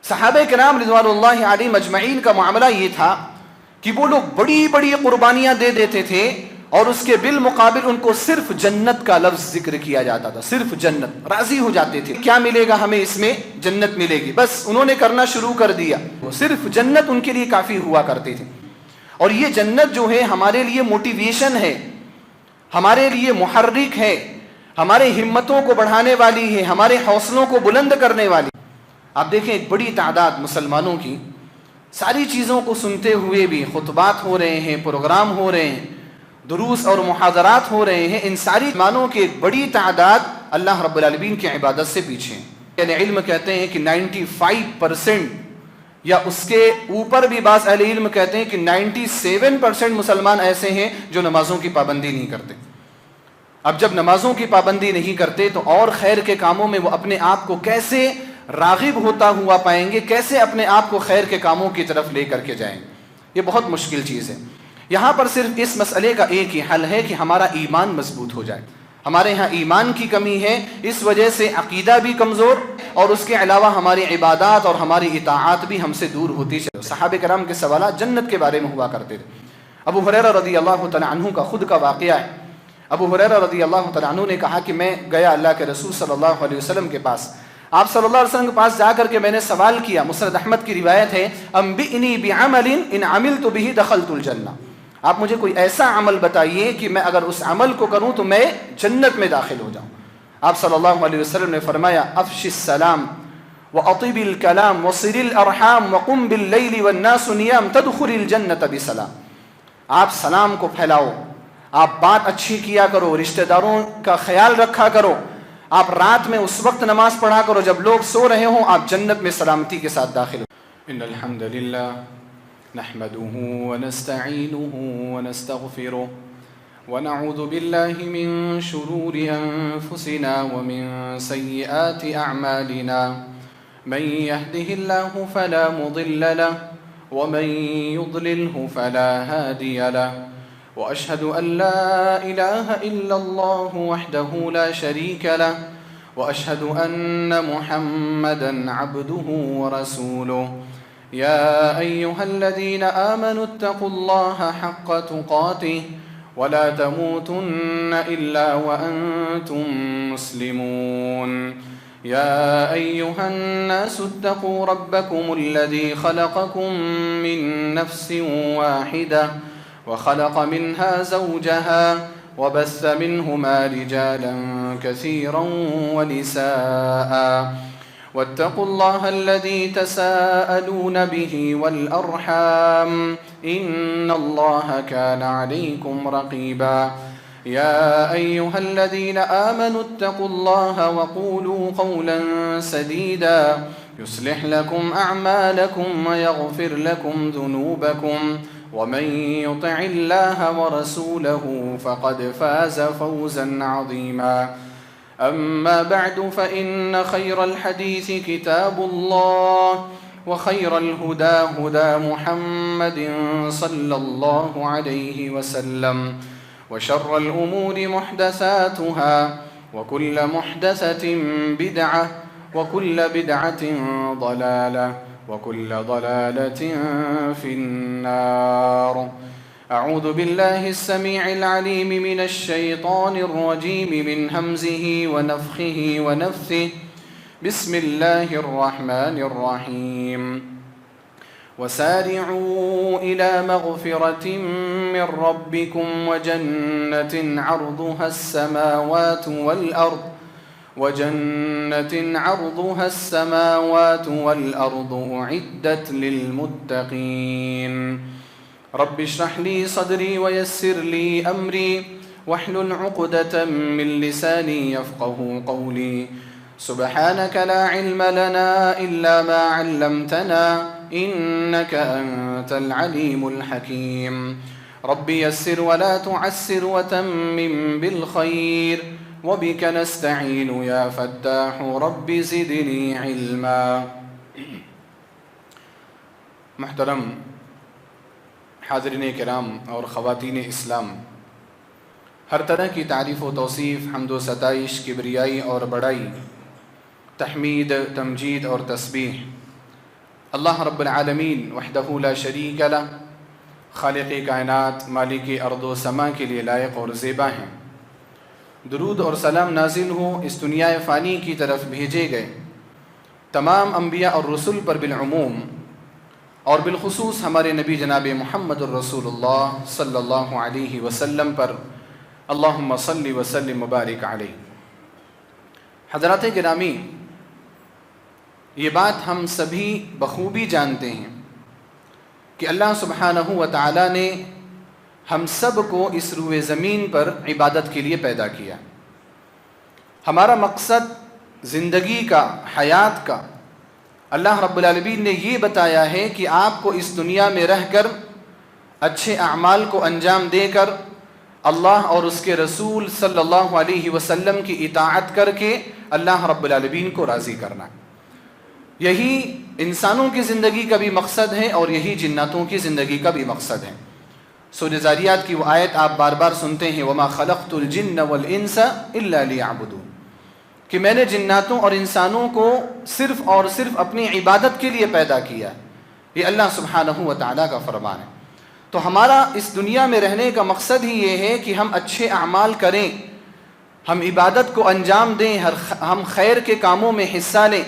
صحابہ کرام رضوان اللہ علیہم اجمعین کا معاملہ یہ تھا کہ وہ لوگ بڑی بڑی قربانیاں دے دیتے تھے اور اس کے بالمقابل ان کو صرف جنت کا لفظ ذکر کیا جاتا تھا، صرف جنت، راضی ہو جاتے تھے، کیا ملے گا ہمیں، اس میں جنت ملے گی، بس انہوں نے کرنا شروع کر دیا، وہ صرف جنت ان کے لیے کافی ہوا کرتے تھے۔ اور یہ جنت جو ہے ہمارے لیے موٹیویشن ہے، ہمارے لیے محرک ہے، ہمارے ہمتوں کو بڑھانے والی ہے، ہمارے حوصلوں کو بلند کرنے والی۔ آپ دیکھیں ایک بڑی تعداد مسلمانوں کی ساری چیزوں کو سنتے ہوئے بھی خطبات ہو رہے ہیں، پروگرام ہو رہے ہیں، دروس اور محاضرات ہو رہے ہیں، ان ساری مانوں کی ایک بڑی تعداد اللہ رب العالمین کی عبادت سے پیچھے ہیں۔ اہل علم کہتے ہیں کہ 95% یا اس کے اوپر بھی بعض اہل علم کہتے ہیں کہ 97% مسلمان ایسے ہیں جو نمازوں کی پابندی نہیں کرتے۔ اب جب نمازوں کی پابندی نہیں کرتے تو اور خیر کے کاموں میں وہ اپنے آپ کو کیسے راغب ہوتا ہوا پائیں گے، کیسے اپنے آپ کو خیر کے کاموں کی طرف لے کر کے جائیں؟ یہ بہت مشکل چیز ہے۔ یہاں پر صرف اس مسئلے کا ایک ہی حل ہے کہ ہمارا ایمان مضبوط ہو جائے۔ ہمارے ہاں ایمان کی کمی ہے، اس وجہ سے عقیدہ بھی کمزور، اور اس کے علاوہ ہماری عبادات اور ہماری اطاعت بھی ہم سے دور ہوتی چلی۔ صحابہ کرام کے سوالات جنت کے بارے میں ہوا کرتے تھے۔ ابو ہریرہ رضی اللہ تعالیٰ عنہ کا خود کا واقعہ ہے۔ ابو ہریرہ رضی اللہ تعالیٰ عنہ نے کہا کہ میں گیا اللہ کے رسول صلی اللہ علیہ وسلم کے پاس، آپ صلی اللہ علیہ وسلم کے پاس جا کر کے میں نے سوال کیا، مسند احمد کی روایت ہے، انبئنی بعمل ان عملت به دخلت الجنہ، آپ مجھے کوئی ایسا عمل بتائیے کہ میں اگر اس عمل کو کروں تو میں جنت میں داخل ہو جاؤں۔ آپ صلی اللہ علیہ وسلم نے فرمایا، افش السلام واطب الکلام وصل الارحام وقم باللیل والناس نیام تدخل الجنۃ بسلام، آپ سلام کو پھیلاؤ، آپ بات اچھی کیا کرو، رشتہ داروں کا خیال رکھا کرو، آپ رات میں اس وقت نماز پڑھا کرو جب لوگ سو رہے ہوں، آپ جنت میں سلامتی کے ساتھ داخل ہو۔ ان الحمد للہ نحمده ونستعینه ونستغفره ونعوذ باللہ من شرور انفسنا ومن سیئات اعمالنا، من يهده الله فلا مضل له ومن يضلله فلا هادي له، وأشهد أن لا إله إلا الله وحده لا شريك له، وأشهد أن محمدًا عبده ورسوله، يا أيها الذين آمنوا اتقوا الله حق تقاته ولا تموتن إلا وأنتم مسلمون، يا أيها الناس اتقوا ربكم الذي خلقكم من نفس واحدة وخلق منها زوجها وبث منهما رجالا كثيرا ونساء، واتقوا الله الذي تساءلون به والأرحام إن الله كان عليكم رقيبا، يا أيها الذين آمنوا اتقوا الله وقولوا قولا سديدا يصلح لكم أعمالكم ويغفر لكم ذنوبكم، ومن يطع الله ورسوله فقد فاز فوزا عظيما، أما بعد فإن خير الحديث كتاب الله، وخير الهدى هدى محمد صلى الله عليه وسلم، وشر الأمور محدثاتها، وكل محدثة بدعة، وكل بدعة ضلالة، وكل ضلالة في النار۔ أعوذ بالله السميع العليم من الشيطان الرجيم من همزه ونفخه ونفثه، بسم الله الرحمن الرحيم، وسارعوا إلى مغفرة من ربكم وجنة عرضها السماوات والأرض أعدت للمتقين، رب اشرح لي صدري ويسر لي أمري واحلل عقدة من لساني يفقه قولي، سبحانك لا علم لنا إلا ما علمتنا إنك أنت العليم الحكيم، رب يسر ولا تعسر وتمم بالخير، وبك نستعين يا فتاح رب زدني علما۔ محترم حاضرین کرام اور خواتین اسلام، ہر طرح کی تعریف و توصیف، حمد و ستائش، کبریائی اور بڑائی، تحمید، تمجید اور تسبیح اللہ رب العالمین وحدہ لا شریک لہ خالق کائنات مالک ارض و سما کے لیے لائق اور زیبا ہیں۔ درود اور سلام نازل ہوں اس دنیا فانی کی طرف بھیجے گئے تمام انبیاء اور رسل پر بالعموم، اور بالخصوص ہمارے نبی جناب محمد الرسول اللہ صلی اللہ علیہ وسلم پر اللہم صلی وسلم مبارک علیہ۔ حضرات گرامی، یہ بات ہم سبھی بخوبی جانتے ہیں کہ اللہ سبحانہ و تعالی نے ہم سب کو اس روئے زمین پر عبادت کے لیے پیدا کیا۔ ہمارا مقصد زندگی کا، حیات کا، اللہ رب العالمین نے یہ بتایا ہے کہ آپ کو اس دنیا میں رہ کر اچھے اعمال کو انجام دے کر اللہ اور اس کے رسول صلی اللہ علیہ وسلم کی اطاعت کر کے اللہ رب العالمین کو راضی کرنا۔ یہی انسانوں کی زندگی کا بھی مقصد ہے اور یہی جناتوں کی زندگی کا بھی مقصد ہے۔ سورہ ذاریات کی وہ آیت آپ بار بار سنتے ہیں، وَمَا خَلَقْتُ الْجِنَّ وَالْإِنسَ إِلَّا لِيَعْبُدُونَ، کہ میں نے جناتوں اور انسانوں کو صرف اور صرف اپنی عبادت کے لیے پیدا کیا۔ یہ اللہ سبحانہ و تعالیٰ کا فرمان ہے۔ تو ہمارا اس دنیا میں رہنے کا مقصد ہی یہ ہے کہ ہم اچھے اعمال کریں، ہم عبادت کو انجام دیں، ہم خیر کے کاموں میں حصہ لیں،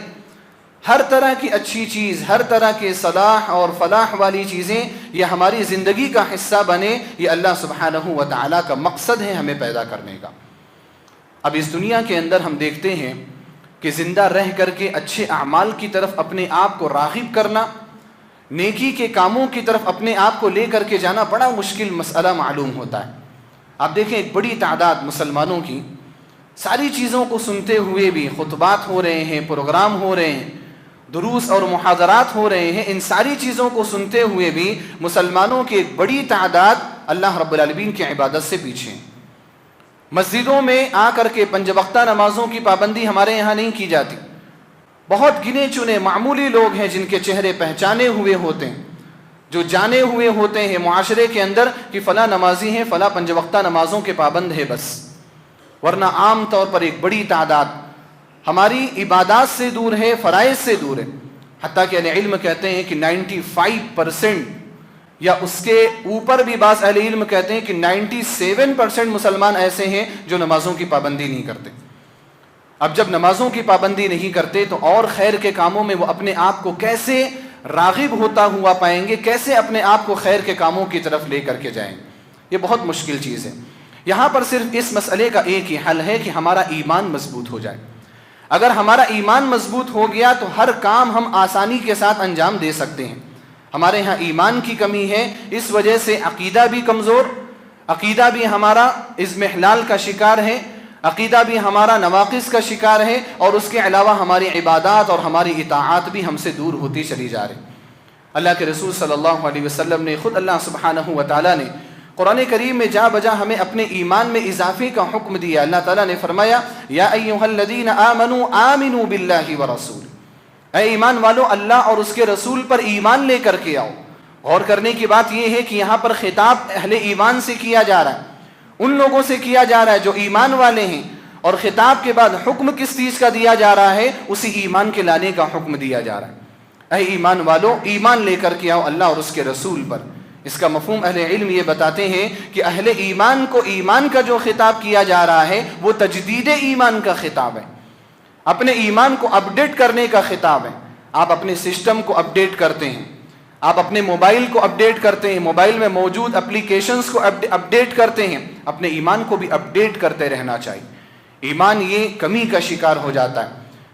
ہر طرح کی اچھی چیز، ہر طرح کے صلاح اور فلاح والی چیزیں یہ ہماری زندگی کا حصہ بنے۔ یہ اللہ سبحانہ و تعالیٰ کا مقصد ہے ہمیں پیدا کرنے کا۔ اب اس دنیا کے اندر ہم دیکھتے ہیں کہ زندہ رہ کر کے اچھے اعمال کی طرف اپنے آپ کو راغب کرنا، نیکی کے کاموں کی طرف اپنے آپ کو لے کر کے جانا بڑا مشکل مسئلہ معلوم ہوتا ہے۔ آپ دیکھیں ایک بڑی تعداد مسلمانوں کی ساری چیزوں کو سنتے ہوئے بھی، خطبات ہو رہے ہیں، پروگرام ہو رہے ہیں، دروس اور محاضرات ہو رہے ہیں، ان ساری چیزوں کو سنتے ہوئے بھی مسلمانوں کی ایک بڑی تعداد اللہ رب العالمین کی عبادت سے پیچھے ہیں۔ مسجدوں میں آ کر کے پنج وقتہ نمازوں کی پابندی ہمارے یہاں نہیں کی جاتی۔ بہت گنے چنے معمولی لوگ ہیں جن کے چہرے پہچانے ہوئے ہوتے ہیں، جو جانے ہوئے ہوتے ہیں معاشرے کے اندر کہ فلاں نمازی ہیں، فلاں پنج وقتہ نمازوں کے پابند ہے بس، ورنہ عام طور پر ایک بڑی تعداد ہماری عبادات سے دور ہے، فرائض سے دور ہے۔ حتیٰ کہ اہل علم کہتے ہیں کہ 95% یا اس کے اوپر بھی بعض اہل علم کہتے ہیں کہ 97% مسلمان ایسے ہیں جو نمازوں کی پابندی نہیں کرتے۔ اب جب نمازوں کی پابندی نہیں کرتے تو اور خیر کے کاموں میں وہ اپنے آپ کو کیسے راغب ہوتا ہوا پائیں گے، کیسے اپنے آپ کو خیر کے کاموں کی طرف لے کر کے جائیں؟ یہ بہت مشکل چیز ہے۔ یہاں پر صرف اس مسئلے کا ایک ہی حل ہے کہ ہمارا ایمان مضبوط ہو جائے۔ اگر ہمارا ایمان مضبوط ہو گیا تو ہر کام ہم آسانی کے ساتھ انجام دے سکتے ہیں۔ ہمارے ہاں ایمان کی کمی ہے، اس وجہ سے عقیدہ بھی کمزور، عقیدہ بھی ہمارا اضمحلال کا شکار ہے، عقیدہ بھی ہمارا نواقص کا شکار ہے، اور اس کے علاوہ ہماری عبادات اور ہماری اطاعات بھی ہم سے دور ہوتی چلی جا رہی۔ اللہ کے رسول صلی اللہ علیہ وسلم نے خود اللہ سبحانہ و تعالیٰ نے قرآن کریم میں جا بجا ہمیں اپنے ایمان میں اضافے کا حکم دیا۔ اللہ تعالیٰ نے فرمایا، یا ایھا الذین آمنوا آمنوا باللہ ورسولہ، اے ایمان والو اللہ اور اس کے رسول پر ایمان لے کر کے آؤ۔ غور کرنے کی بات یہ ہے کہ یہاں پر خطاب اہل ایمان سے کیا جا رہا ہے، ان لوگوں سے کیا جا رہا ہے جو ایمان والے ہیں، اور خطاب کے بعد حکم کس چیز کا دیا جا رہا ہے؟ اسی ایمان کے لانے کا حکم دیا جا رہا ہے۔ اے ایمان والو ایمان لے کر کے آؤ اللہ اور اس کے رسول پر۔ اس کا مفہوم اہل علم یہ بتاتے ہیں کہ اہل ایمان کو ایمان کا جو خطاب کیا جا رہا ہے وہ تجدید ایمان کا خطاب ہے، اپنے ایمان کو اپڈیٹ کرنے کا خطاب ہے۔ آپ اپنے سسٹم کو اپڈیٹ کرتے ہیں، آپ اپنے موبائل کو اپڈیٹ کرتے ہیں، موبائل میں موجود اپلیکیشنز کو اپڈیٹ کرتے ہیں، اپنے ایمان کو بھی اپڈیٹ کرتے رہنا چاہیے۔ ایمان یہ کمی کا شکار ہو جاتا ہے،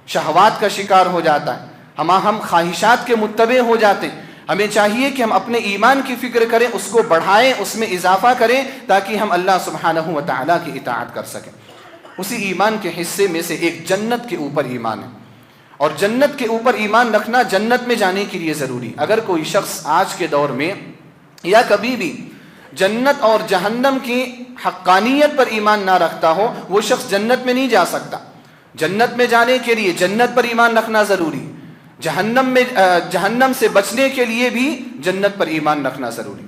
شہوات کا شکار ہو جاتا ہے، ہم خواہشات کے متبع ہو جاتے ہیں۔ ہمیں چاہیے کہ ہم اپنے ایمان کی فکر کریں، اس کو بڑھائیں، اس میں اضافہ کریں، تاکہ ہم اللہ سبحانہ و تعالیٰ کی اطاعت کر سکیں۔ اسی ایمان کے حصے میں سے ایک جنت کے اوپر ایمان ہے، اور جنت کے اوپر ایمان رکھنا جنت میں جانے کے لیے ضروری۔ اگر کوئی شخص آج کے دور میں یا کبھی بھی جنت اور جہنم کی حقانیت پر ایمان نہ رکھتا ہو، وہ شخص جنت میں نہیں جا سکتا۔ جنت میں جانے کے لیے جنت پر ایمان رکھنا ضروری، جہنم سے بچنے کے لیے بھی جنت پر ایمان رکھنا ضروری۔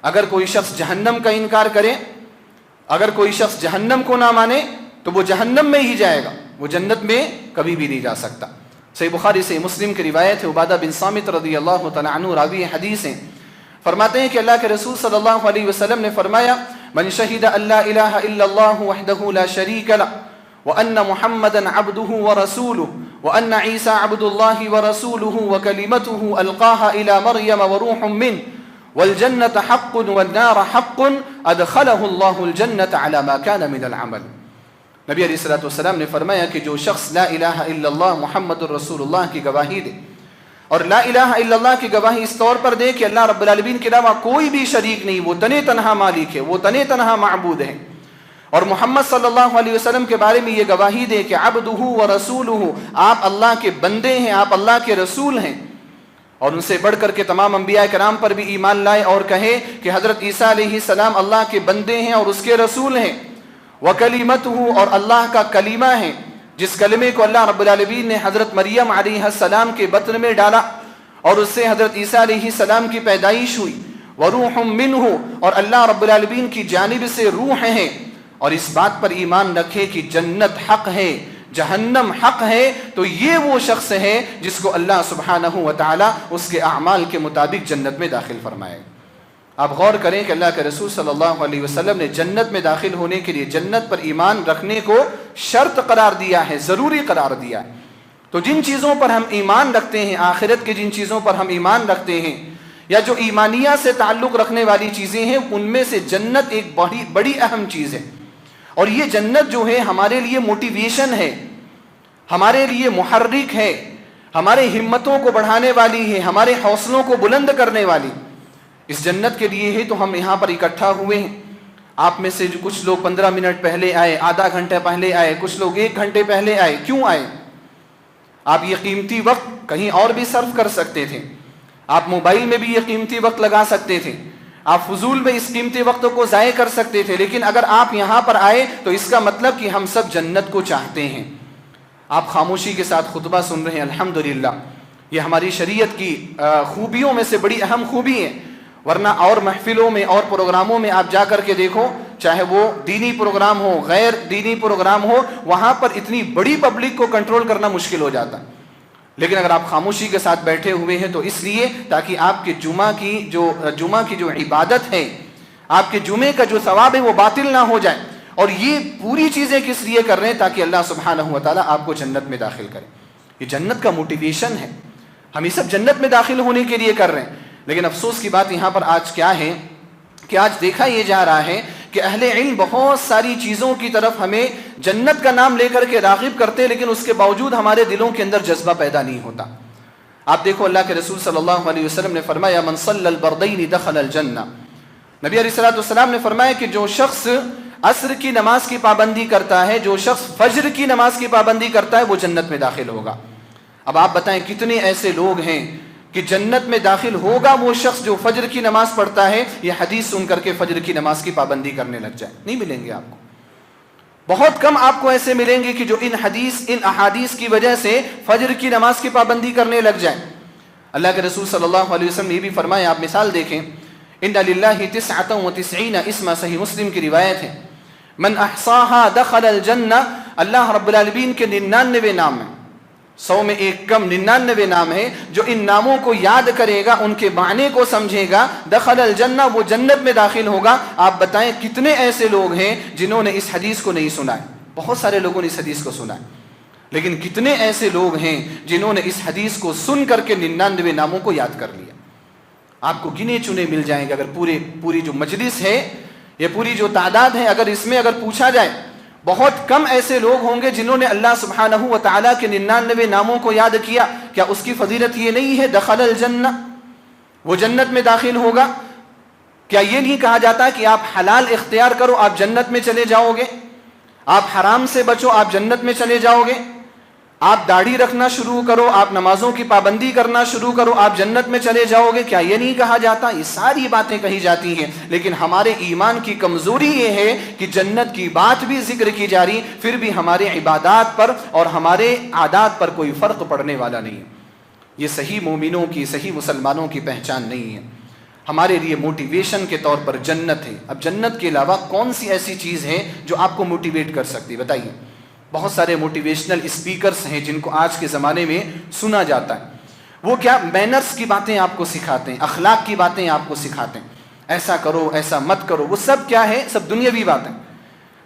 اگر کوئی شخص جہنم کا انکار کرے، اگر کوئی شخص جہنم کو نہ مانے تو وہ جہنم میں ہی جائے گا، وہ جنت میں کبھی بھی نہیں جا سکتا۔ صحیح بخاری سے مسلم کی روایت ہے، عبادہ بن صامت رضی اللہ تعالیٰ عنہ راوی حدیث ہیں، فرماتے ہیں کہ اللہ کے رسول صلی اللہ علیہ وسلم نے فرمایا من شہد ان لا الہ الا اللہ وحدہ لا شریک لہ وان محمدا عبدہ ورسولہ وان عیسی عبد اللہ ورسولہ وکلمتہ القاها الى مریم وروح منہ والجنة حق والنار حق ادخلہ اللہ الجنة على ما كان من العمل۔ نبی علیہ الصلوۃ والسلام نے فرمایا کہ جو شخص لا الہ الا اللہ محمد الرسول اللہ کی گواہی دے، اور لا الہ الا اللہ کی گواہی اس طور پر دے کہ اللہ رب العالمین کے علاوہ کوئی بھی شریک نہیں، وہ تنے تنہا مالک ہے، وہ تنے تنہا معبود ہے، اور محمد صلی اللہ علیہ وسلم کے بارے میں یہ گواہی دے کہ عبدہ ورسولہ، آپ اللہ کے بندے ہیں، آپ اللہ کے رسول ہیں، اور ان سے بڑھ کر کے تمام انبیاء کرام پر بھی ایمان لائے اور کہے کہ حضرت عیسیٰ علیہ السلام اللہ کے بندے ہیں اور اس کے رسول ہیں، وکلمتہ، اور اللہ کا کلمہ ہے، جس کلمے کو اللہ رب العالمین نے حضرت مریم علیہ السلام کے بطن میں ڈالا اور اس سے حضرت عیسیٰ علیہ السلام کی پیدائش ہوئی، وروح منہ، اور اللہ رب العالمین کی جانب سے روح ہیں، اور اس بات پر ایمان رکھے کہ جنت حق ہے، جہنم حق ہے، تو یہ وہ شخص ہے جس کو اللہ سبحانہ وتعالی اس کے اعمال کے مطابق جنت میں داخل فرمائے۔ آپ غور کریں کہ اللہ کے رسول صلی اللہ علیہ وسلم نے جنت میں داخل ہونے کے لیے جنت پر ایمان رکھنے کو شرط قرار دیا ہے، ضروری قرار دیا ہے۔ تو جن چیزوں پر ہم ایمان رکھتے ہیں، آخرت کے جن چیزوں پر ہم ایمان رکھتے ہیں، یا جو ایمانیہ سے تعلق رکھنے والی چیزیں ہیں، ان میں سے جنت ایک بڑی اہم چیز ہے، اور یہ جنت جو ہے ہمارے لیے موٹیویشن ہے، ہمارے لیے محرک ہے، ہمارے ہمتوں کو بڑھانے والی ہے، ہمارے حوصلوں کو بلند کرنے والی۔ اس جنت کے لیے ہی تو ہم یہاں پر اکٹھا ہوئے ہیں۔ آپ میں سے جو کچھ لوگ 15 منٹ پہلے آئے، آدھا گھنٹہ پہلے آئے، کچھ لوگ 1 گھنٹے پہلے آئے، کیوں آئے؟ آپ یہ قیمتی وقت کہیں اور بھی صرف کر سکتے تھے، آپ موبائل میں بھی یہ قیمتی وقت لگا سکتے تھے، آپ فضول میں اس قیمتی وقت کو ضائع کر سکتے تھے، لیکن اگر آپ یہاں پر آئے تو اس کا مطلب کہ ہم سب جنت کو چاہتے ہیں۔ آپ خاموشی کے ساتھ خطبہ سن رہے ہیں، الحمدللہ، یہ ہماری شریعت کی خوبیوں میں سے بڑی اہم خوبی ہے، ورنہ اور محفلوں میں اور پروگراموں میں آپ جا کر کے دیکھو، چاہے وہ دینی پروگرام ہو، غیر دینی پروگرام ہو، وہاں پر اتنی بڑی پبلک کو کنٹرول کرنا مشکل ہو جاتا، لیکن اگر آپ خاموشی کے ساتھ بیٹھے ہوئے ہیں تو اس لیے تاکہ آپ کے جمعہ کی جو عبادت ہے، آپ کے جمعے کا جو ثواب ہے وہ باطل نہ ہو جائے، اور یہ پوری چیزیں کس لیے کر رہے ہیں؟ تاکہ اللہ سبحانہ و تعالیٰ آپ کو جنت میں داخل کرے۔ یہ جنت کا موٹیویشن ہے، ہم یہ سب جنت میں داخل ہونے کے لیے کر رہے ہیں، لیکن افسوس کی بات یہاں پر آج کیا ہے کہ آج دیکھا یہ جا رہا ہے کہ اہل علم بہت ساری چیزوں کی طرف ہمیں جنت کا نام لے کر کے راغب کرتے ہیں، لیکن اس کے باوجود ہمارے دلوں کے اندر جذبہ پیدا نہیں ہوتا۔ آپ دیکھو اللہ کے رسول صلی اللہ علیہ وسلم نے فرمایا من صلی البردین دخل الجنہ، نبی علیہ السلام نے فرمایا کہ جو شخص عصر کی نماز کی پابندی کرتا ہے، جو شخص فجر کی نماز کی پابندی کرتا ہے، وہ جنت میں داخل ہوگا۔ اب آپ بتائیں کتنے ایسے لوگ ہیں کہ جنت میں داخل ہوگا وہ شخص جو فجر کی نماز پڑھتا ہے، یہ حدیث سن کر کے فجر کی نماز کی پابندی کرنے لگ جائے؟ نہیں ملیں گے آپ کو، بہت کم آپ کو ایسے ملیں گے کہ جو ان احادیث کی وجہ سے فجر کی نماز کی پابندی کرنے لگ جائیں۔ اللہ کے رسول صلی اللہ علیہ وسلم نے یہ بھی فرمایا، آپ مثال دیکھیں، ان للہ 99 اسما، صحیح مسلم کی روایت ہے، من احصاها دخل الجنہ، اللہ رب العالمین کے 99 نام ہیں، 100 میں ایک کم 99 نام ہے، جو ان ناموں کو یاد کرے گا، ان کے معنی کو سمجھے گا، دخل الجنہ، وہ جنت میں داخل ہوگا۔ آپ بتائیں کتنے ایسے لوگ ہیں جنہوں نے اس حدیث کو نہیں سنا ہے؟ بہت سارے لوگوں نے اس حدیث کو سنا ہے، لیکن کتنے ایسے لوگ ہیں جنہوں نے اس حدیث کو سن کر کے 99 ناموں کو یاد کر لیا؟ آپ کو گنے چنے مل جائیں گے۔ اگر پوری جو مجلس ہے، یہ پوری جو تعداد ہے، اگر اس میں اگر پوچھا جائے، بہت کم ایسے لوگ ہوں گے جنہوں نے اللہ سبحانہ و تعالیٰ کے 99 ناموں کو یاد کیا۔ کیا اس کی فضیلت یہ نہیں ہے دخل الجنہ، وہ جنت میں داخل ہوگا؟ کیا یہ نہیں کہا جاتا کہ آپ حلال اختیار کرو آپ جنت میں چلے جاؤ گے، آپ حرام سے بچو آپ جنت میں چلے جاؤ گے، آپ داڑھی رکھنا شروع کرو، آپ نمازوں کی پابندی کرنا شروع کرو، آپ جنت میں چلے جاؤ گے؟ کیا یہ نہیں کہا جاتا؟ یہ ساری باتیں کہی جاتی ہیں، لیکن ہمارے ایمان کی کمزوری یہ ہے کہ جنت کی بات بھی ذکر کی جا رہی، پھر بھی ہمارے عبادات پر اور ہمارے عادات پر کوئی فرق پڑنے والا نہیں۔ یہ صحیح مومنوں کی، صحیح مسلمانوں کی پہچان نہیں ہے۔ ہمارے لیے موٹیویشن کے طور پر جنت ہے۔ اب جنت کے علاوہ کون سی ایسی چیز ہے جو آپ کو موٹیویٹ کر سکتی؟ بتائیے، بہت سارے موٹیویشنل اسپیکرز ہیں جن کو آج کے زمانے میں سنا جاتا ہے. وہ کیا مینرز کی باتیں آپ کو سکھاتے ہیں, اخلاق کی باتیں آپ کو سکھاتے ہیں, ایسا کرو ایسا مت کرو. وہ سب کیا ہے؟ سب دنیاوی باتیں,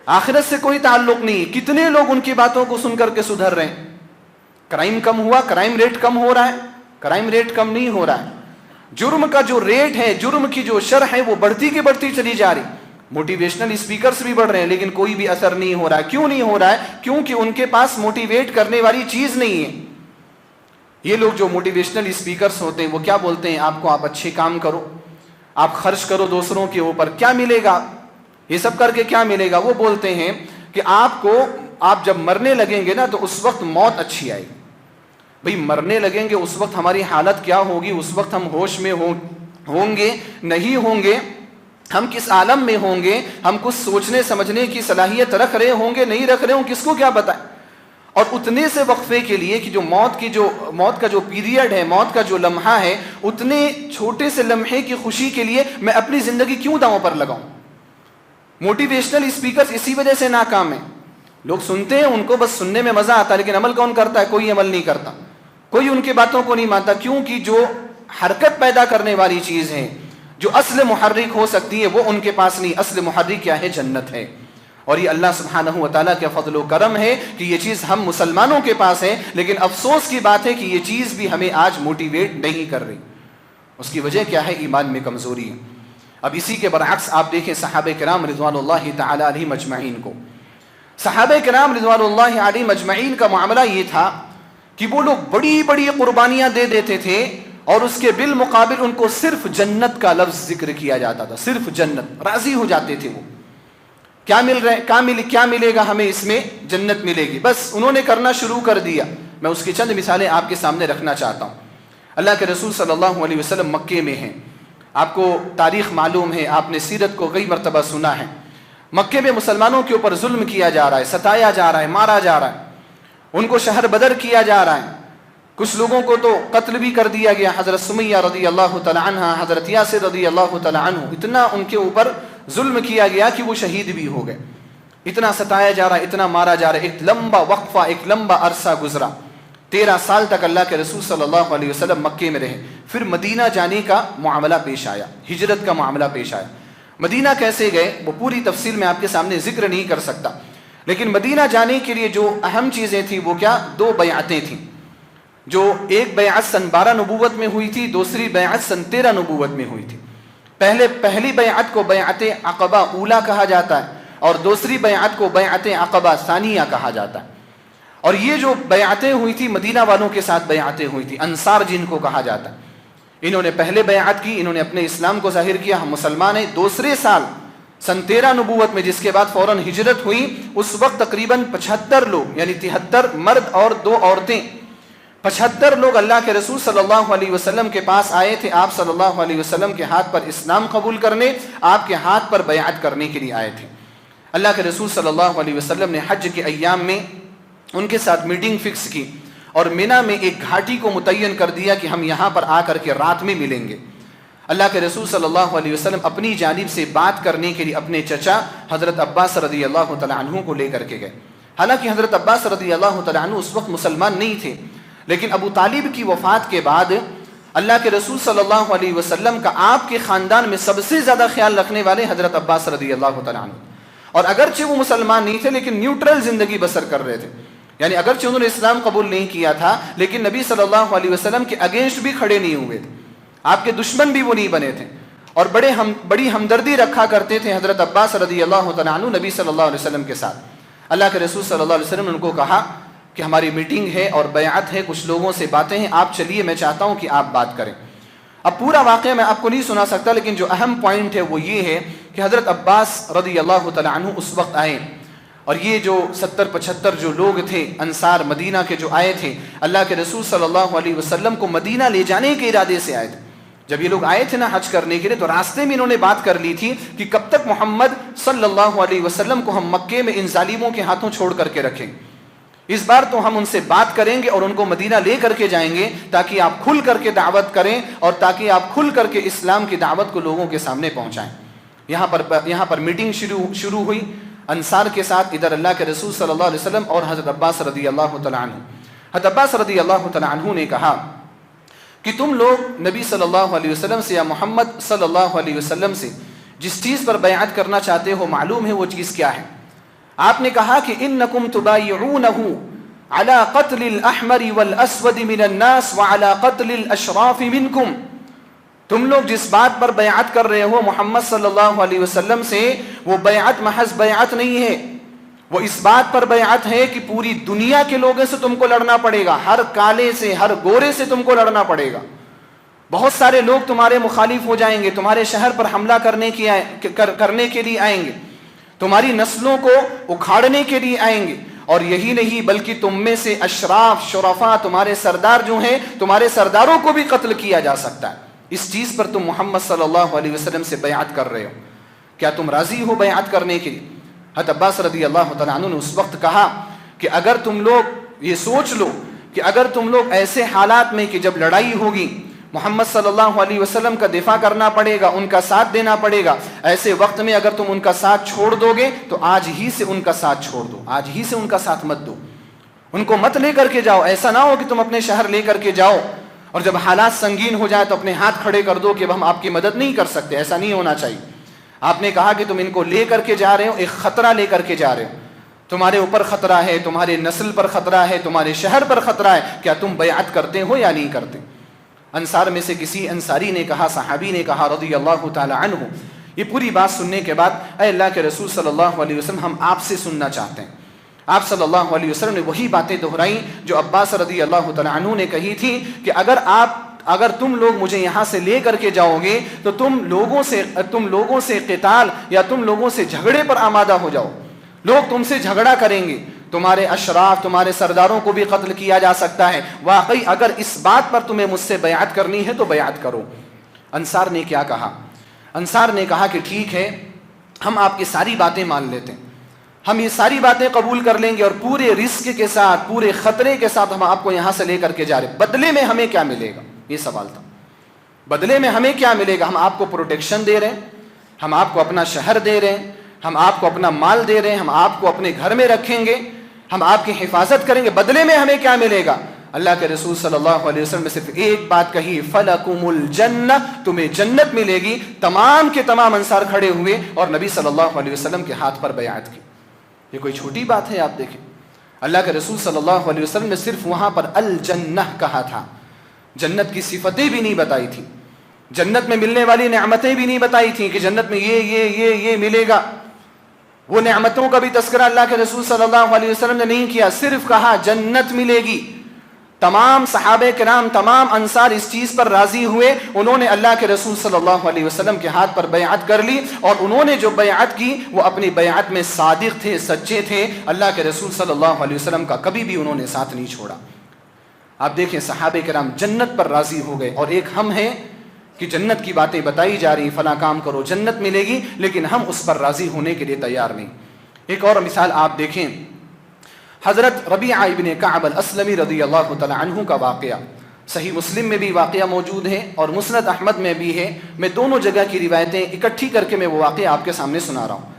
آخرت سے کوئی تعلق نہیں. کتنے لوگ ان کی باتوں کو سن کر کے سدھر رہے ہیں. کرائم کم ہوا, کرائم ریٹ کم ہو رہا ہے؟ کرائم ریٹ کم نہیں ہو رہا ہے. جرم کا جو ریٹ ہے, جرم کی جو شرح ہے وہ بڑھتی کی بڑھتی چلی جا رہی. موٹیویشنل اسپیکرز بھی بڑھ رہے ہیں لیکن کوئی بھی اثر نہیں ہو رہا ہے. کیوں نہیں ہو رہا ہے؟ کیونکہ ان کے پاس موٹیویٹ کرنے والی چیز نہیں ہے. یہ لوگ جو موٹیویشنل اسپیکرز ہوتے ہیں وہ کیا بولتے ہیں آپ کو؟ آپ اچھے کام کرو, آپ خرچ کرو دوسروں کے اوپر, کیا ملے گا؟ یہ سب کر کے کیا ملے گا؟ وہ بولتے ہیں کہ آپ جب مرنے لگیں گے نا تو اس وقت موت اچھی آئے گی. بھئی مرنے لگیں گے اس وقت ہماری حالت کیا ہوگی؟ اس وقت ہم ہوش میں ہوں گے نہیں ہوں گے, ہم کس عالم میں ہوں گے, ہم کچھ سوچنے سمجھنے کی صلاحیت رکھ رہے ہوں گے نہیں رکھ رہے ہوں, کس کو کیا بتائیں. اور اتنے سے وقفے کے لیے کہ جو موت کا جو پیریڈ ہے, موت کا جو لمحہ ہے, اتنے چھوٹے سے لمحے کی خوشی کے لیے میں اپنی زندگی کیوں داؤں پر لگاؤں؟ موٹیویشنل اسپیکرز اسی وجہ سے ناکام ہیں. لوگ سنتے ہیں, ان کو بس سننے میں مزہ آتا ہے, لیکن عمل کون کرتا ہے؟ کوئی عمل نہیں کرتا, کوئی ان کی باتوں کو نہیں مانتا. کیونکہ جو حرکت پیدا کرنے والی چیز ہے, جو اصل محرک ہو سکتی ہے, وہ ان کے پاس نہیں. اصل محرک کیا ہے؟ جنت ہے. اور یہ اللہ سبحانہ و تعالیٰ کا فضل و کرم ہے کہ یہ چیز ہم مسلمانوں کے پاس ہے, لیکن افسوس کی بات ہے کہ یہ چیز بھی ہمیں آج موٹیویٹ نہیں کر رہی. اس کی وجہ کیا ہے؟ ایمان میں کمزوری ہے. اب اسی کے برعکس آپ دیکھیں صحابہ کرام رضوان اللہ تعالی علیہم اجمعین کو. صحابہ کرام رضوان اللہ علیہم اجمعین کا معاملہ یہ تھا کہ وہ لوگ بڑی بڑی قربانیاں دے دیتے تھے اور اس کے بالمقابل ان کو صرف جنت کا لفظ ذکر کیا جاتا تھا. صرف جنت, راضی ہو جاتے تھے. وہ کیا ملے گا ہمیں؟ اس میں جنت ملے گی. بس انہوں نے کرنا شروع کر دیا. میں اس کی چند مثالیں آپ کے سامنے رکھنا چاہتا ہوں. اللہ کے رسول صلی اللہ علیہ وسلم مکے میں ہیں. آپ کو تاریخ معلوم ہے, آپ نے سیرت کو کئی مرتبہ سنا ہے. مکے میں مسلمانوں کے اوپر ظلم کیا جا رہا ہے, ستایا جا رہا ہے, مارا جا رہا ہے. ان کو شہر بدر کیا جا رہا ہے. کچھ لوگوں کو تو قتل بھی کر دیا گیا. حضرت سمیہ رضی اللہ تعالی عنہ, حضرت یاسر رضی اللہ تعالی عنہ, اتنا ان کے اوپر ظلم کیا گیا کہ وہ شہید بھی ہو گئے. اتنا ستایا جا رہا ہے, اتنا مارا جا رہا ہے. ایک لمبا وقفہ, ایک لمبا عرصہ گزرا. 13 سال تک اللہ کے رسول صلی اللہ علیہ وسلم مکے میں رہے. پھر مدینہ جانے کا معاملہ پیش آیا, ہجرت کا معاملہ پیش آیا. مدینہ کیسے گئے وہ پوری تفصیل میں آپ کے سامنے ذکر نہیں کر سکتا, لیکن مدینہ جانے کے لیے جو اہم چیزیں تھیں وہ کیا؟ 2 بیعتیں تھیں. جو ایک بیعت سن 12 نبوت میں ہوئی تھی, دوسری بیعت سن 13 نبوت میں ہوئی تھی. پہلی بیعت کو بیعت عقبہ اولا کہا جاتا ہے اور دوسری بیعت کو بیعت عقبہ ثانیہ کہا جاتا ہے. اور یہ جو بیعتیں ہوئی تھی مدینہ والوں کے ساتھ بیعتیں ہوئی تھی, انصار جن کو کہا جاتا ہے. انہوں نے پہلے بیعت کی, انہوں نے اپنے اسلام کو ظاہر کیا, ہم مسلمان ہیں. دوسرے سال سن 13 نبوت میں جس کے بعد فوراً ہجرت ہوئی, اس وقت تقریباً 75 لوگ, یعنی 73 مرد اور 2 عورتیں, 75 لوگ اللہ کے رسول صلی اللہ علیہ وسلم کے پاس آئے تھے. آپ صلی اللہ علیہ وسلم کے ہاتھ پر اسلام قبول کرنے, آپ کے ہاتھ پر بیعت کرنے کے لیے آئے تھے. اللہ کے رسول صلی اللہ علیہ وسلم نے حج کے ایام میں ان کے ساتھ میٹنگ فکس کی اور مینا میں ایک گھاٹی کو متعین کر دیا کہ ہم یہاں پر آ کر کے رات میں ملیں گے. اللہ کے رسول صلی اللہ علیہ وسلم اپنی جانب سے بات کرنے کے لیے اپنے چچا حضرت عباس رضی اللہ تعالیٰ عنہ کو لے کر کے گئے. حالانکہ حضرت عباس رضی اللہ تعالیٰ عنہ اس وقت مسلمان نہیں تھے, لیکن ابو طالب کی وفات کے بعد اللہ کے رسول صلی اللہ علیہ وسلم کا آپ کے خاندان میں سب سے زیادہ خیال رکھنے والے حضرت عباس رضی اللہ تعالیٰ عنہ. اور اگرچہ وہ مسلمان نہیں تھے لیکن نیوٹرل زندگی بسر کر رہے تھے, یعنی اگرچہ انہوں نے اسلام قبول نہیں کیا تھا لیکن نبی صلی اللہ علیہ وسلم کے اگینسٹ بھی کھڑے نہیں ہوئے تھے, آپ کے دشمن بھی وہ نہیں بنے تھے, اور بڑی ہمدردی رکھا کرتے تھے حضرت عباس رضی اللہ تعالیٰ عنہ نبی صلی اللہ علیہ وسلم کے ساتھ. اللہ کے رسول صلی اللہ علیہ وسلم نے ان کو کہا کہ ہماری میٹنگ ہے اور بیعت ہے, کچھ لوگوں سے باتیں ہیں, آپ چلیے, میں چاہتا ہوں کہ آپ بات کریں. اب پورا واقعہ میں آپ کو نہیں سنا سکتا, لیکن جو اہم پوائنٹ ہے وہ یہ ہے کہ حضرت عباس رضی اللہ تعالیٰ عنہ اس وقت آئے, اور یہ جو 70-75 جو لوگ تھے انصار مدینہ کے جو آئے تھے, اللہ کے رسول صلی اللہ علیہ وسلم کو مدینہ لے جانے کے ارادے سے آئے تھے. جب یہ لوگ آئے تھے نا حج کرنے کے لیے, تو راستے میں انہوں نے بات کر لی تھی کہ کب تک محمد صلی اللہ علیہ وسلم کو ہم مکے میں ان ظالموں کے ہاتھوں چھوڑ کر کے رکھیں. اس بار تو ہم ان سے بات کریں گے اور ان کو مدینہ لے کر کے جائیں گے تاکہ آپ کھل کر کے دعوت کریں اور تاکہ آپ کھل کر کے اسلام کی دعوت کو لوگوں کے سامنے پہنچائیں. یہاں پر میٹنگ شروع ہوئی. انصار کے ساتھ ادھر اللہ کے رسول صلی اللہ علیہ وسلم اور حضرت عباس رضی اللہ تعالیٰ عنہ. حضرت عباس رضی اللہ تعالیٰ عنہ نے کہا کہ تم لوگ نبی صلی اللہ علیہ وسلم سے یا محمد صلی اللہ علیہ وسلم سے جس چیز پر بیعت کرنا چاہتے ہو معلوم ہے وہ چیز کیا ہے؟ آپ نے کہا کہ انکم تبایعونہ علی قتل الاحمر والاسود من الناس وعلی قتل الاشراف منکم. تم لوگ جس بات پر بیعت کر رہے ہو محمد صلی اللہ علیہ وسلم سے وہ بیعت محض بیعت نہیں ہے، وہ اس بات پر بیعت ہے کہ پوری دنیا کے لوگوں سے تم کو لڑنا پڑے گا، ہر کالے سے ہر گورے سے تم کو لڑنا پڑے گا. بہت سارے لوگ تمہارے مخالف ہو جائیں گے، تمہارے شہر پر حملہ کرنے کے لیے آئیں گے، تمہاری نسلوں کو اکھاڑنے کے لیے آئیں گے. اور یہی نہیں بلکہ تم میں سے اشراف شرفا تمہارے سردار جو ہیں تمہارے سرداروں کو بھی قتل کیا جا سکتا ہے. اس چیز پر تم محمد صلی اللہ علیہ وسلم سے بیعت کر رہے ہو، کیا تم راضی ہو بیعت کرنے کے لیے؟ حضرت عباس رضی اللہ تعالیٰ عنہ نے اس وقت کہا کہ اگر تم لوگ یہ سوچ لو کہ اگر تم لوگ ایسے حالات میں کہ جب لڑائی ہوگی محمد صلی اللہ علیہ وسلم کا دفاع کرنا پڑے گا، ان کا ساتھ دینا پڑے گا، ایسے وقت میں اگر تم ان کا ساتھ چھوڑ دو گے تو آج ہی سے ان کا ساتھ چھوڑ دو، آج ہی سے ان کا ساتھ مت دو، ان کو مت لے کر کے جاؤ. ایسا نہ ہو کہ تم اپنے شہر لے کر کے جاؤ اور جب حالات سنگین ہو جائے تو اپنے ہاتھ کھڑے کر دو کہ ہم آپ کی مدد نہیں کر سکتے. ایسا نہیں ہونا چاہیے. آپ نے کہا کہ تم ان کو لے کر کے جا رہے ہو، ایک خطرہ لے کر کے جا رہے ہو، تمہارے اوپر خطرہ ہے، تمہارے نسل پر خطرہ ہے، تمہارے شہر پر خطرہ ہے، کیا تم بیعت کرتے ہو یا نہیں کرتے؟ انصار میں سے کسی انصاری نے کہا، صحابی نے کہا رضی اللہ تعالی عنہ، یہ پوری بات سننے کے بعد اے اللہ کے رسول صلی اللہ علیہ وسلم ہم آپ سے سننا چاہتے ہیں. آپ صلی اللہ علیہ وسلم نے وہی باتیں دہرائیں جو عباس رضی اللہ تعالی عنہ نے کہی تھی کہ اگر تم لوگ مجھے یہاں سے لے کر کے جاؤ گے تو تم لوگوں سے قتال یا تم لوگوں سے جھگڑے پر آمادہ ہو جاؤ، لوگ تم سے جھگڑا کریں گے، تمہارے اشراف تمہارے سرداروں کو بھی قتل کیا جا سکتا ہے. واقعی اگر اس بات پر تمہیں مجھ سے بیعت کرنی ہے تو بیعت کرو. انصار نے کیا کہا؟ انصار نے کہا کہ ٹھیک ہے، ہم آپ کی ساری باتیں مان لیتے ہیں، ہم یہ ساری باتیں قبول کر لیں گے اور پورے رزق کے ساتھ پورے خطرے کے ساتھ ہم آپ کو یہاں سے لے کر کے جا رہے ہیں. بدلے میں ہمیں کیا ملے گا؟ یہ سوال تھا. بدلے میں ہمیں کیا ملے گا؟ ہم آپ کو پروٹیکشن دے رہے ہیں، ہم آپ کو اپنا شہر دے رہے ہیں، ہم آپ کو اپنا مال دے رہے ہیں، ہم آپ کو اپنے گھر میں رکھیں گے، ہم آپ کی حفاظت کریں گے، بدلے میں ہمیں کیا ملے گا؟ اللہ کے رسول صلی اللہ علیہ وسلم نے صرف ایک بات کہی، فَلَكُمُ الْجَنَّةُ، تمہیں جنت ملے گی. تمام کے تمام انصار کھڑے ہوئے اور نبی صلی اللہ علیہ وسلم کے ہاتھ پر بیعت کی. یہ کوئی چھوٹی بات ہے؟ آپ دیکھیں اللہ کے رسول صلی اللہ علیہ وسلم نے صرف وہاں پر الجنہ کہا تھا، جنت کی صفتیں بھی نہیں بتائی تھی، جنت میں ملنے والی نعمتیں بھی نہیں بتائی تھیں کہ جنت میں یہ ملے گا. وہ نعمتوں کا بھی تذکرہ اللہ کے رسول صلی اللہ علیہ وسلم نے نہیں کیا، صرف کہا جنت ملے گی. تمام صحابہ کرام تمام انصار اس چیز پر راضی ہوئے، انہوں نے اللہ کے رسول صلی اللہ علیہ وسلم کے ہاتھ پر بیعت کر لی اور انہوں نے جو بیعت کی وہ اپنی بیعت میں صادق تھے، سچے تھے. اللہ کے رسول صلی اللہ علیہ وسلم کا کبھی بھی انہوں نے ساتھ نہیں چھوڑا. آپ دیکھیں صحابہ کرام جنت پر راضی ہو گئے اور ایک ہم ہیں کہ جنت کی باتیں بتائی جا رہی، فلاں کام کرو جنت ملے گی، لیکن ہم اس پر راضی ہونے کے لیے تیار نہیں. ایک اور مثال آپ دیکھیں، حضرت ربیعہ ابن کعب الاسلمی رضی اللہ تعالی عنہ کا واقعہ صحیح مسلم میں بھی واقعہ موجود ہے اور مسند احمد میں بھی ہے. میں دونوں جگہ کی روایتیں اکٹھی کر کے میں وہ واقعہ آپ کے سامنے سنا رہا ہوں.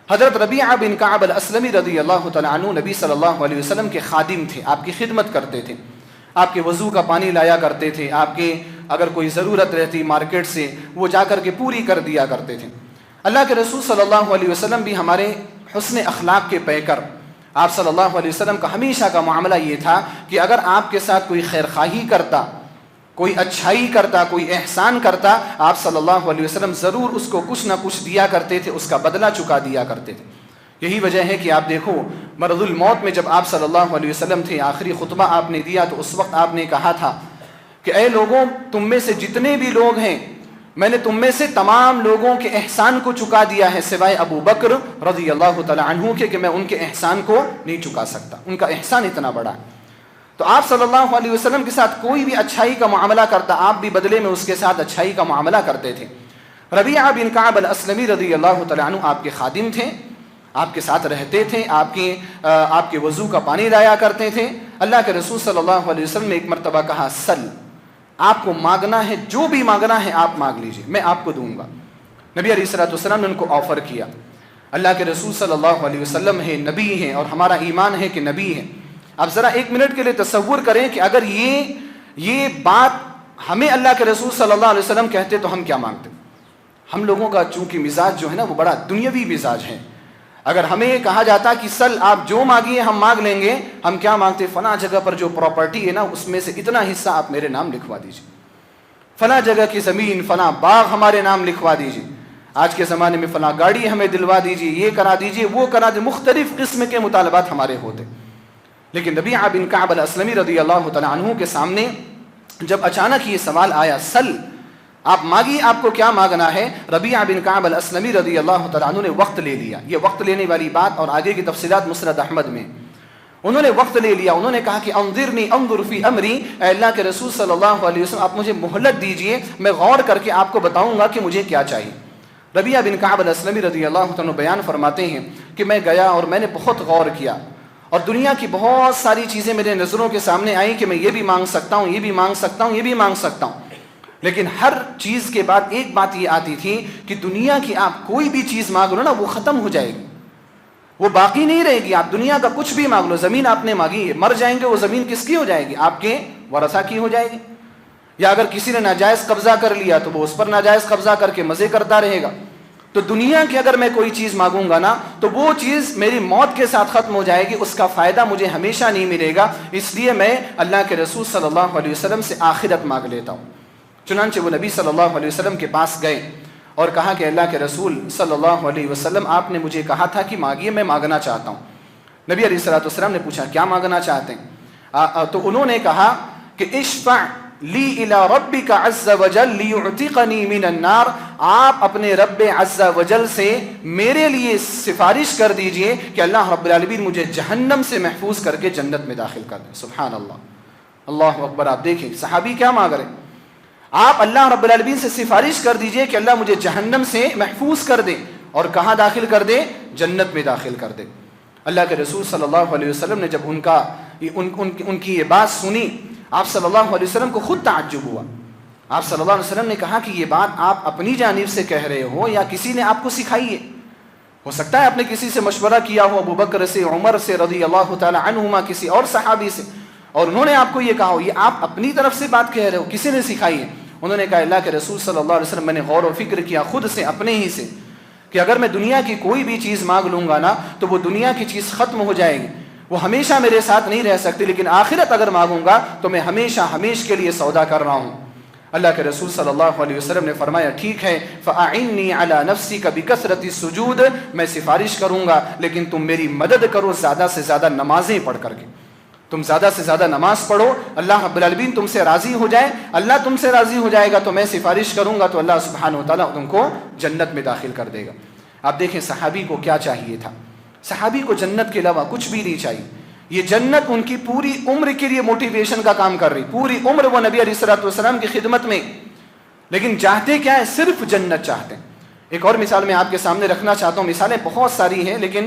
حضرت ربیعہ بن کعب الاسلمی رضی اللہ تعالی عنہ نبی صلی اللہ علیہ وسلم کے خادم تھے، آپ کی خدمت کرتے تھے، آپ کے وضو کا پانی لایا کرتے تھے، آپ کے اگر کوئی ضرورت رہتی مارکیٹ سے وہ جا کر کے پوری کر دیا کرتے تھے. اللہ کے رسول صلی اللہ علیہ وسلم بھی ہمارے حسن اخلاق کے پیکر، آپ صلی اللہ علیہ وسلم کا ہمیشہ کا معاملہ یہ تھا کہ اگر آپ کے ساتھ کوئی خیر خواہی کرتا، کوئی اچھائی کرتا، کوئی احسان کرتا، آپ صلی اللہ علیہ وسلم ضرور اس کو کچھ نہ کچھ دیا کرتے تھے، اس کا بدلہ چکا دیا کرتے تھے. یہی وجہ ہے کہ آپ دیکھو مرض الموت میں جب آپ صلی اللہ علیہ وسلم تھے، آخری خطبہ آپ نے دیا تو اس وقت آپ نے کہا تھا کہ اے لوگوں، تم میں سے جتنے بھی لوگ ہیں میں نے تم میں سے تمام لوگوں کے احسان کو چکا دیا ہے سوائے ابو بکر رضی اللہ تعالی عنہ کے، کہ میں ان کے احسان کو نہیں چکا سکتا، ان کا احسان اتنا بڑا ہے. تو آپ صلی اللہ علیہ وسلم کے ساتھ کوئی بھی اچھائی کا معاملہ کرتا، آپ بھی بدلے میں اس کے ساتھ اچھائی کا معاملہ کرتے تھے. ربیعہ بن کعب الاسلمی رضی اللہ تعالی عنہ آپ کے خادم تھے، آپ کے ساتھ رہتے تھے، آپ کے وضو کا پانی لایا کرتے تھے. اللہ کے رسول صلی اللہ علیہ وسلم نے ایک مرتبہ کہا، سل، آپ کو مانگنا ہے، جو بھی مانگنا ہے آپ مانگ لیجئے، میں آپ کو دوں گا. نبی علیہ الصلوۃ والسلام نے ان کو آفر کیا. اللہ کے رسول صلی اللہ علیہ وسلم ہیں، نبی ہیں، اور ہمارا ایمان ہے کہ نبی ہیں۔ اب ذرا ایک منٹ کے لیے تصور کریں کہ اگر یہ بات ہمیں اللہ کے رسول صلی اللہ علیہ وسلم کہتے تو ہم کیا مانگتے؟ ہم لوگوں کا چونکہ مزاج جو ہے نا وہ بڑا دنیاوی مزاج ہے۔ اگر ہمیں کہا جاتا کہ سل آپ جو مانگیے ہم مانگ لیں گے، ہم کیا مانگتے؟ فلاں جگہ پر جو پراپرٹی ہے نا اس میں سے اتنا حصہ آپ میرے نام لکھوا دیجیے، فلاں جگہ کی زمین فلاں باغ ہمارے نام لکھوا دیجیے، آج کے زمانے میں فلاں گاڑی ہمیں دلوا دیجیے، یہ کرا دیجیے، وہ کرا دیجیے، مختلف قسم کے مطالبات ہمارے ہوتے۔ لیکن ربیعہ بن کعب الاسلمی رضی اللہ تعالیٰ عنہ کے سامنے جب اچانک یہ سوال آیا، سل آپ مانگیے آپ کو کیا مانگنا ہے، ربیعہ بن کعب الاسلمی رضی اللہ تعالیٰ عنہ نے وقت لے لیا۔ یہ وقت لینے والی بات اور آگے کی تفصیلات مسند احمد میں، انہوں نے وقت لے لیا۔ انہوں نے کہا کہ انظرنی انظر فی امری، اے اللہ کے رسول صلی اللہ علیہ وسلم آپ مجھے مہلت دیجئے، میں غور کر کے آپ کو بتاؤں گا کہ مجھے کیا چاہیے۔ ربیعہ بن کعب الاسلمی رضی اللہ عنہ بیان فرماتے ہیں کہ میں گیا اور میں نے بہت غور کیا، اور دنیا کی بہت ساری چیزیں میرے نظروں کے سامنے آئیں کہ میں یہ بھی مانگ سکتا ہوں، یہ بھی مانگ سکتا ہوں، یہ بھی مانگ سکتا ہوں، لیکن ہر چیز کے بعد ایک بات یہ آتی تھی کہ دنیا کی آپ کوئی بھی چیز مانگ لو نا وہ ختم ہو جائے گی، وہ باقی نہیں رہے گی۔ آپ دنیا کا کچھ بھی مانگ لو، زمین آپ نے مانگی، مر جائیں گے وہ زمین کس کی ہو جائے گی؟ آپ کے ورثہ کی ہو جائے گی، یا اگر کسی نے ناجائز قبضہ کر لیا تو وہ اس پر ناجائز قبضہ کر کے مزے کرتا رہے گا۔ تو دنیا کی اگر میں کوئی چیز مانگوں گا نا تو وہ چیز میری موت کے ساتھ ختم ہو جائے گی، اس کا فائدہ مجھے ہمیشہ نہیں ملے گا، اس لیے میں اللہ کے رسول صلی اللہ علیہ وسلم سے آخرت مانگ لیتا ہوں۔ چنانچہ وہ نبی صلی اللہ علیہ وسلم کے پاس گئے اور کہا کہ اللہ کے رسول صلی اللہ علیہ وسلم آپ نے مجھے کہا تھا کہ مانگیے، میں مانگنا چاہتا ہوں۔ نبی علیہ الصلوۃ والسلام نے پوچھا کیا مانگنا چاہتے ہیں؟ تو انہوں نے کہا کہ اشفع لی الی ربک عز وجل لیعتقنی من النار، آپ اپنے رب عز وجل سے میرے لیے سفارش کر دیجئے کہ اللہ رب العالمین مجھے جہنم سے محفوظ کر کے جنت میں داخل کر دیں۔ سبحان اللہ، اللہ اکبر۔ آپ دیکھیں صحابی کیا مانگ رہے ہیں، آپ اللہ رب العالمین سے سفارش کر دیجئے کہ اللہ مجھے جہنم سے محفوظ کر دے، اور کہاں داخل کر دے؟ جنت میں داخل کر دے۔ اللہ کے رسول صلی اللہ علیہ وسلم نے جب ان کی یہ بات سنی، آپ صلی اللہ علیہ وسلم کو خود تعجب ہوا۔ آپ صلی اللہ علیہ وسلم نے کہا کہ یہ بات آپ اپنی جانب سے کہہ رہے ہو یا کسی نے آپ کو سکھائی ہے؟ ہو سکتا ہے آپ نے کسی سے مشورہ کیا ہو، ابو بکر سے، عمر سے رضی اللہ تعالی عنہما، کسی اور صحابی سے، اور انہوں نے آپ کو یہ کہا ہو، یہ آپ اپنی طرف سے بات کہہ رہے ہو، کسی نے سکھائی ہے؟ انہوں نے کہا اللہ کے رسول صلی اللہ علیہ وسلم میں نے غور و فکر کیا خود سے، اپنے ہی سے، کہ اگر میں دنیا کی کوئی بھی چیز مانگ لوں گا نا تو وہ دنیا کی چیز ختم ہو جائے گی، وہ ہمیشہ میرے ساتھ نہیں رہ سکتی، لیکن آخرت اگر مانگوں گا تو میں ہمیشہ کے لیے سودا کر رہا ہوں۔ اللہ کے رسول صلی اللہ علیہ وسلم نے فرمایا ٹھیک ہے، فَأَعِنِّي عَلَى نَفْسِكَ بِكَثْرَةِ السُّجُودِ، میں سفارش کروں گا لیکن تم میری مدد کرو زیادہ سے زیادہ نمازیں پڑھ کر کے، تم زیادہ سے زیادہ نماز پڑھو، اللہ رب العالمین تم سے راضی ہو جائے، اللہ تم سے راضی ہو جائے گا تو میں سفارش کروں گا تو اللہ سبحانہ وتعالیٰ تم کو جنت میں داخل کر دے گا۔ آپ دیکھیں صحابی کو کیا چاہیے تھا، صحابی کو جنت کے علاوہ کچھ بھی نہیں چاہیے، یہ جنت ان کی پوری عمر کے لیے موٹیویشن کا کام کر رہی، پوری عمر وہ نبی علیہ الصلوۃ والسلام کی خدمت میں، لیکن چاہتے کیا ہے؟ صرف جنت چاہتے ہیں۔ ایک اور مثال میں آپ کے سامنے رکھنا چاہتا ہوں، مثالیں بہت ساری ہیں لیکن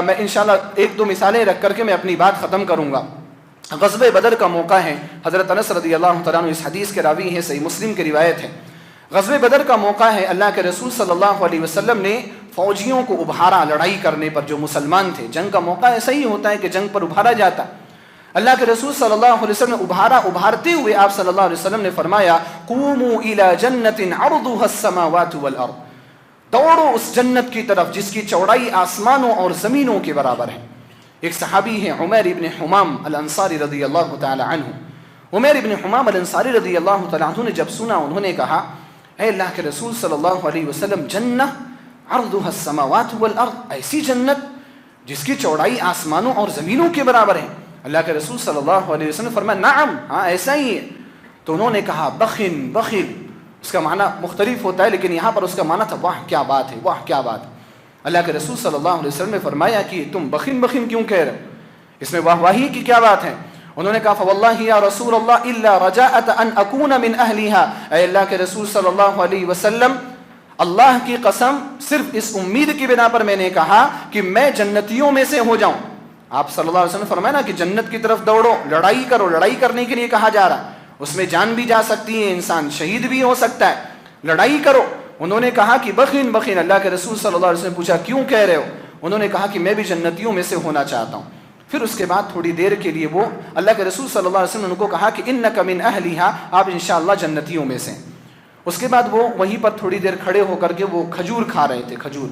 میں انشاءاللہ ایک دو مثالیں رکھ کر کے میں اپنی بات ختم کروں گا۔ غزوہ بدر کا موقع ہے، حضرت انس رضی اللہ تعالیٰ عنہ اس حدیث کے راوی ہیں، صحیح مسلم کی روایت ہے۔ غزوہ بدر کا موقع ہے، اللہ کے رسول صلی اللہ علیہ وسلم نے فوجیوں کو ابھارا لڑائی کرنے پر، جو مسلمان تھے۔ جنگ کا موقع ایسا ہی ہوتا ہے کہ جنگ پر ابھارا جاتا۔ اللہ کے رسول صلی اللہ علیہ وسلم نے ابھارتے ہوئے آپ صلی اللہ علیہ وسلم نے فرمایا قوموا الی جنت عرضها السماوات والارض، دوڑو اس جنت کی طرف جس کی چوڑائی آسمانوں اور زمینوں کے برابر ہے۔ ایک صحابی ہیں عمیر ابن حمام الانصاری رضی اللہ تعالی عنہ۔ عمیر ابن حمام الانصاری رضی اللہ تعالی عنہ نے جب سنا، انہوں نے کہا اے اللہ کے رسول صلی اللہ علیہ وسلم، جنہ عرضها السماوات والارض، ایسی جنت جس کی چوڑائی آسمانوں اور زمینوں کے برابر ہے؟ اللہ کے رسول صلی اللہ علیہ وسلم نے فرمایا نعم، ہاں ایسا ہی ہے۔ تو انہوں نے کہا بخن بخل، اس کا معنی مختلف ہوتا ہے لیکن یہاں پر اس کا معنی تھا واہ کیا بات ہے، واہ کیا بات ہے۔ اللہ کے رسول صلی اللہ علیہ وسلم نے فرمایا کہ تم بخن بخن کیوں کہہ رہے ہو، اس میں واہ واہی کی کیا بات ہے؟ انہوں نے کہا فواللہ یا رسول اللہ الا رجاءۃ ان اکون من اہلها، اے اللہ کے رسول صلی اللہ علیہ وسلم، اللہ کی قسم صرف اس امید کی بنا پر میں نے کہا کہ میں جنتیوں میں سے ہو جاؤں۔ آپ صلی اللہ علیہ وسلم نے فرمایا نا کہ جنت کی طرف دوڑو، لڑائی کرو، لڑائی کرنے کے لیے کہا جا رہا ہے، اس میں جان بھی جا سکتی ہے، انسان شہید بھی ہو سکتا ہے، لڑائی کرو۔ انہوں نے کہا کہ بخین بخین. اللہ کے رسول صلی اللہ علیہ وسلم نے پوچھا کیوں کہہ رہے ہو؟ انہوں نے کہا کہ میں بھی جنتیوں میں سے ہونا چاہتا ہوں. پھر اس کے بعد تھوڑی دیر کے لیے وہ اللہ کے رسول صلی اللہ علیہ وسلم نے ان کو کہا کہ انک من اہلیہا، آپ انشاءاللہ جنتیوں میں سے. اس کے بعد وہ وہیں پر تھوڑی دیر کھڑے ہو کر کے وہ کھجور کھا رہے تھے. کھجور